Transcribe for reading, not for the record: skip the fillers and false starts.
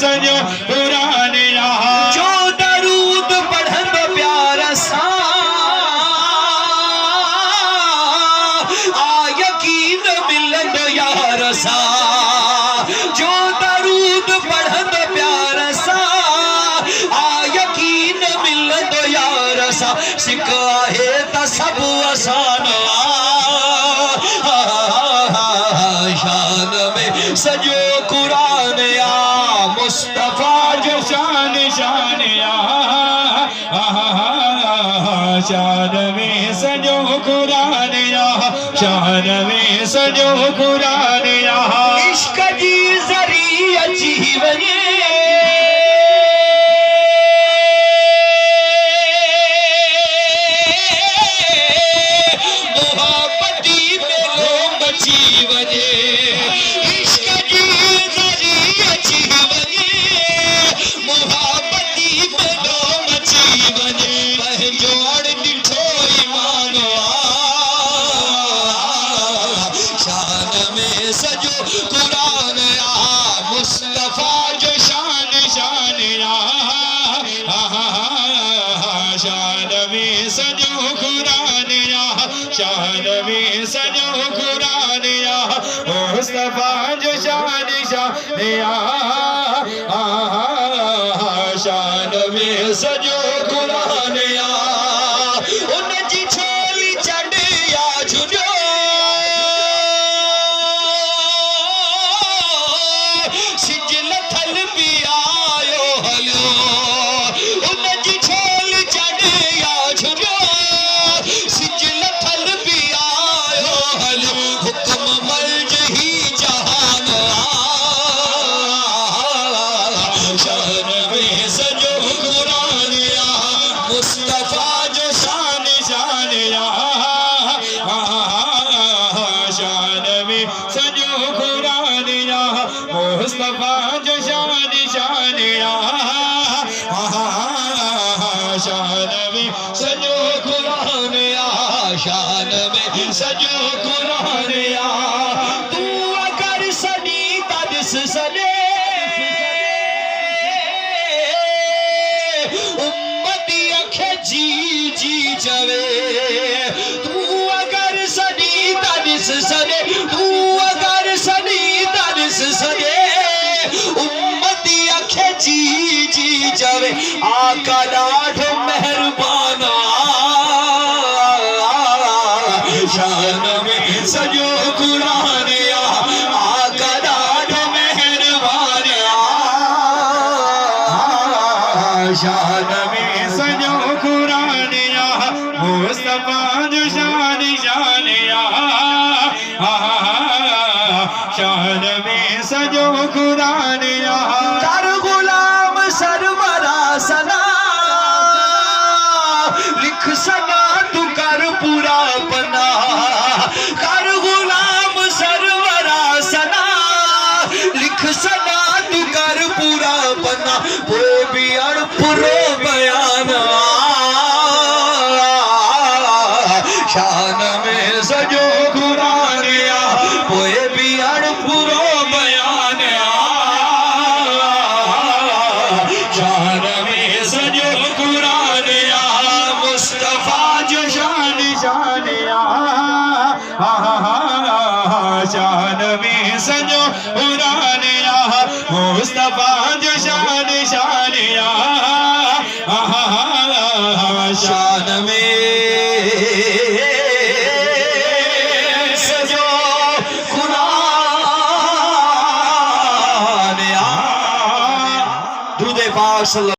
सजो कुरान जो दरूद पढ़न प्यारा सा आ यकीन मिलन यार सा जो दरूद पढ़न प्यारा सा आ यकीन मिलन यार सा सिखाए त सब आसान शान में सजो कुरान या मुस्तफा जो शान शान शान में सजो कुरान शान में सजो कुरान इश्क जी जरिया जीवन मोहब्बती में लोग जीवन इश्क जी जरिया जीवन मोहब्बती में लोग जीवन वह जोड़ दिठो ईमान शान में सजो कुरान मुस्तफा जो शान शान शान में सजो कुरान शान में सजो कुरान मुस्तफा जो शान शान में सजो कुरान उन जी छोली चढ़िया झुलियो सिजल थल भी आयो हलो उन जी छोली चढ़िया झुलियो सिजल थल भी आयो हलो हुक्म मर्ज ही जहान शान में सजो कुरान मुस्तफा जो शान शान शान में सजो कुरान मुस्तफा जो शान शान शान में सजो कुरान शान में सजो कुरान तू अगर सनी तदिस सने उम्मती अखे जी जी जवे तू अगर सनी तदिस सने तू अगर सनी तदिस सने उम्मती अखे जी जी जवे आका ॾाढो मेहरबान शान में सजो कुरान आका ॾाढो मेहरबान शान में सजो कुरान मुस्तफा जो शान शान शान में सजो कुरान कर गुलाम सरवरा सना लिख सना तू कर पूरा पना कर गुलाम सरवरा सना लिख सना तू कर पूरा पना वो भी अड़पुरो बयान शान में सजो कुरान पोए भी अड़पुरो बयान शान में सजो कुरान मुस्तफा जो शान शान शान में सजो कुरान मुस्तफा जो शान शान शान में सजो कुरान दुरूद पाक